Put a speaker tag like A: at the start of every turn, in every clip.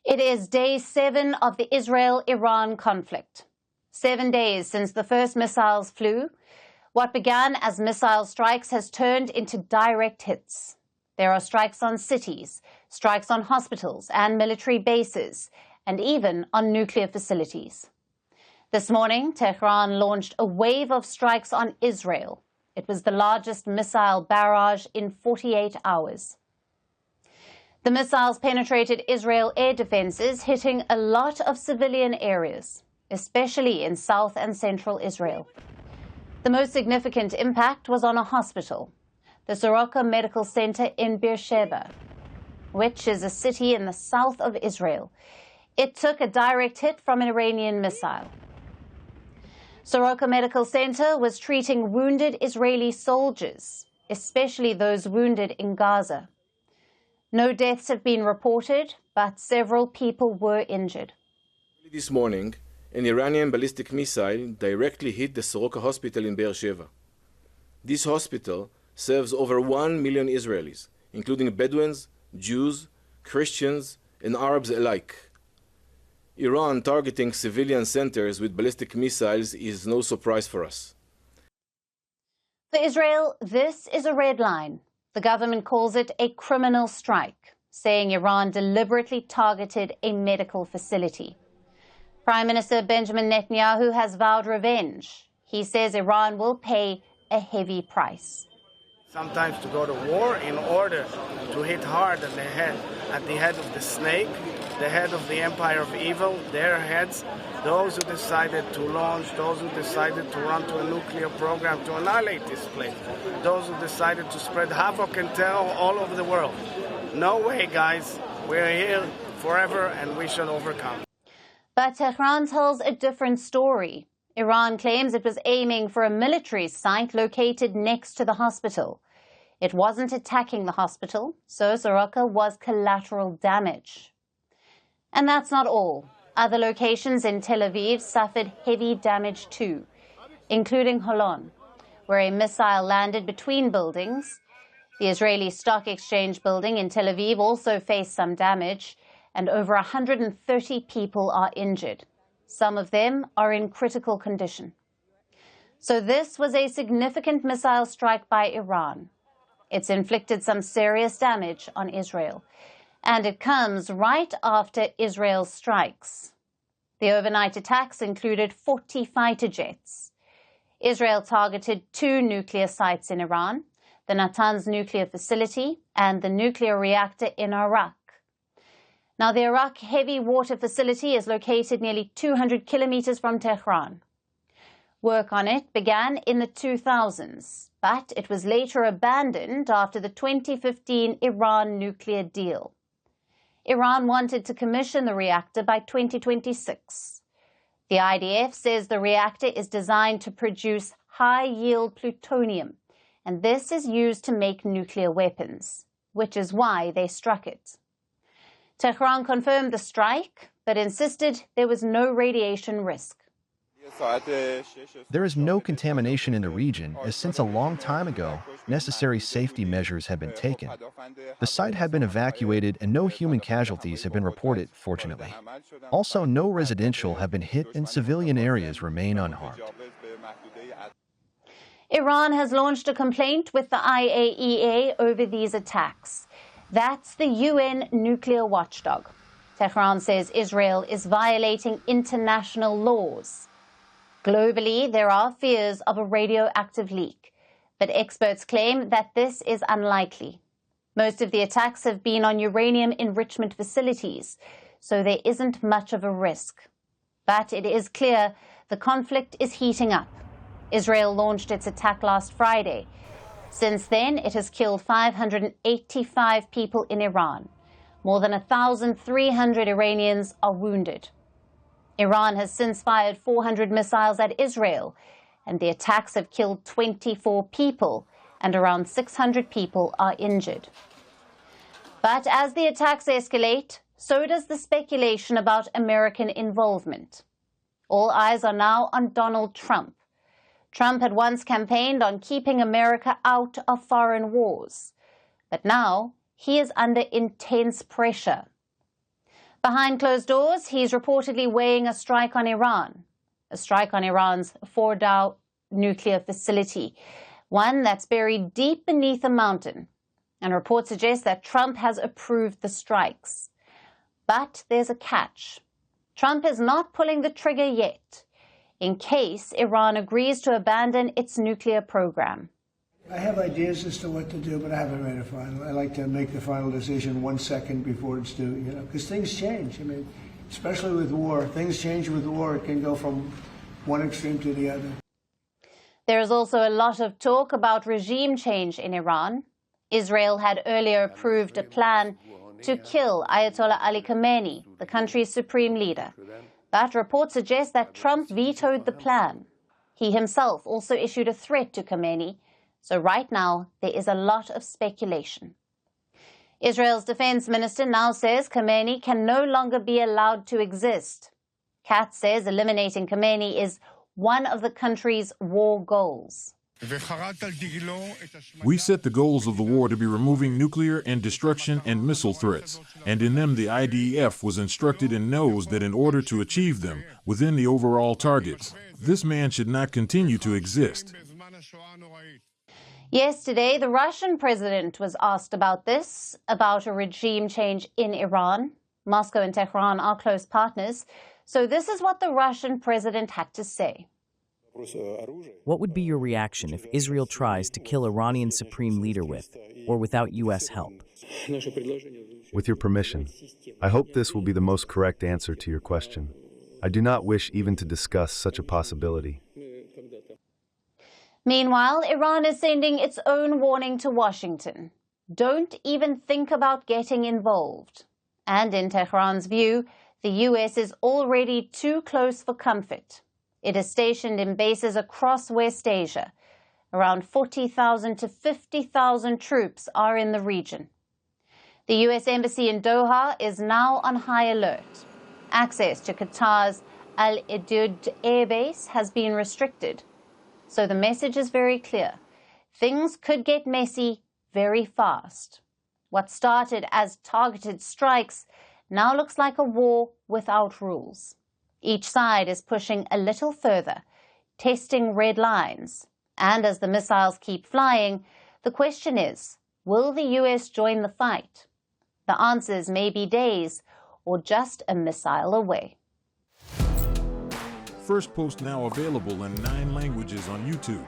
A: It is day 7 of the Israel-Iran conflict. 7 days since the first missiles flew. What began as missile strikes has turned into direct hits. There are strikes on cities, strikes on hospitals and military bases, and even on nuclear facilities. This morning, Tehran launched a wave of strikes on Israel. It was the largest missile barrage in 48 hours. The missiles penetrated Israel air defenses, hitting a lot of civilian areas, especially in south and central Israel. The most significant impact was on a hospital, the Soroka Medical Center in Beersheba, which is a city in the south of Israel. It took a direct hit from an Iranian missile. Soroka Medical Center was treating wounded Israeli soldiers, especially those wounded in Gaza. No deaths have been reported, but several people were injured.
B: This morning, an Iranian ballistic missile directly hit the Soroka hospital in Beersheba. This hospital serves over 1 million Israelis, including Bedouins, Jews, Christians, and Arabs alike. Iran targeting civilian centers with ballistic missiles is no surprise for us.
A: For Israel, this is a red line. The government calls it a criminal strike, saying Iran deliberately targeted a medical facility. Prime Minister Benjamin Netanyahu has vowed revenge. He says Iran will pay a heavy price.
C: Sometimes to go to war in order to hit hard at the head of the snake, the head of the empire of evil, their heads, those who decided to launch, those who decided to run to a nuclear program to annihilate this place, those who decided to spread havoc and terror all over the world. No way, guys. We're here forever and we shall overcome.
A: But Tehran tells a different story. Iran claims it was aiming for a military site located next to the hospital. It wasn't attacking the hospital, so Soroka was collateral damage. And that's not all. Other locations in Tel Aviv suffered heavy damage too, including Holon, where a missile landed between buildings. The Israeli Stock Exchange building in Tel Aviv also faced some damage, and over 130 people are injured. Some of them are in critical condition. So this was a significant missile strike by Iran. It's inflicted some serious damage on Israel. And it comes right after Israel's strikes. The overnight attacks included 40 fighter jets. Israel targeted 2 nuclear sites in Iran, the Natanz nuclear facility and the nuclear reactor in Iraq. Now, the Iraq heavy water facility is located nearly 200 kilometers from Tehran. Work on it began in the 2000s, but it was later abandoned after the 2015 Iran nuclear deal. Iran wanted to commission the reactor by 2026. The IDF says the reactor is designed to produce high-yield plutonium, and this is used to make nuclear weapons, which is why they struck it. Tehran confirmed the strike, but insisted there was no radiation risk.
D: There is no contamination in the region, as since a long time ago, necessary safety measures have been taken. The site had been evacuated and no human casualties have been reported, fortunately. Also, no residential have been hit and civilian areas remain unharmed.
A: Iran has launched a complaint with the IAEA over these attacks. That's the UN nuclear watchdog. Tehran says Israel is violating international laws. Globally, there are fears of a radioactive leak, but experts claim that this is unlikely. Most of the attacks have been on uranium enrichment facilities, so there isn't much of a risk. But it is clear the conflict is heating up. Israel launched its attack last Friday. Since then, it has killed 585 people in Iran. More than 1,300 Iranians are wounded. Iran has since fired 400 missiles at Israel, and the attacks have killed 24 people, and around 600 people are injured. But as the attacks escalate, so does the speculation about American involvement. All eyes are now on Donald Trump. Trump had once campaigned on keeping America out of foreign wars, but now he is under intense pressure. Behind closed doors, he's reportedly weighing a strike on Iran, a strike on Iran's Fordow nuclear facility, one that's buried deep beneath a mountain. And reports suggest that Trump has approved the strikes. But there's a catch. Trump is not pulling the trigger yet, in case Iran agrees to abandon its nuclear program.
E: I have ideas as to what to do, but I haven't made a final. I like to make the final decision 1 second before it's due, because things change. I mean, especially with war. Things change with war. It can go from one extreme to the other.
A: There is also a lot of talk about regime change in Iran. Israel had earlier approved a plan to kill Ayatollah Ali Khamenei, the country's supreme leader. But reports suggest that Trump vetoed the plan. He himself also issued a threat to Khamenei. So right now, there is a lot of speculation. Israel's defense minister now says Khamenei can no longer be allowed to exist. Katz says eliminating Khamenei is one of the country's war goals.
F: We set the goals of the war to be removing nuclear and destruction and missile threats, and in them the IDF was instructed and knows that in order to achieve them within the overall targets, this man should not continue to exist.
A: Yesterday, the Russian president was asked about this, about a regime change in Iran. Moscow and Tehran are close partners, so this is what the Russian president had to say.
G: What would be your reaction if Israel tries to kill Iranian supreme leader with or without U.S. help?
H: With your permission, I hope this will be the most correct answer to your question. I do not wish even to discuss such a possibility.
A: Meanwhile, Iran is sending its own warning to Washington. Don't even think about getting involved. And in Tehran's view, the U.S. is already too close for comfort. It is stationed in bases across West Asia. Around 40,000 to 50,000 troops are in the region. The U.S. Embassy in Doha is now on high alert. Access to Qatar's Al Udeid air base has been restricted. So the message is very clear. Things could get messy very fast. What started as targeted strikes now looks like a war without rules. Each side is pushing a little further, testing red lines. And as the missiles keep flying, the question is, will the U.S. join the fight? The answers may be days or just a missile away.
F: Firstpost now available in 9 languages on YouTube.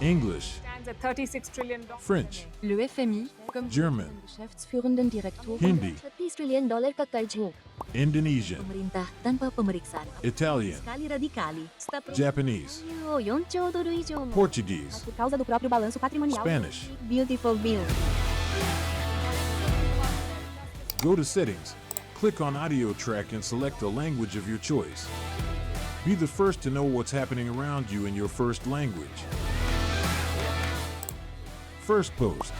F: English,
I: $36 trillion.
F: French,
J: Le FMI, comme
F: German,
J: Geschäftsführenden Direktor,
F: Hindi,
J: $30 trillion kakarjo.
F: Indonesian,
J: Pemerintah tanpa pemeriksaan.
F: Italian,
J: Sekali radikali.
F: Japanese,
J: $1
F: Portuguese,
J: por causa do próprio balanço patrimonial.
F: Spanish.
J: Beautiful bill.
F: Go to Settings, click on Audio Track and select a language of your choice. Be the first to know what's happening around you in your first language. Firstpost.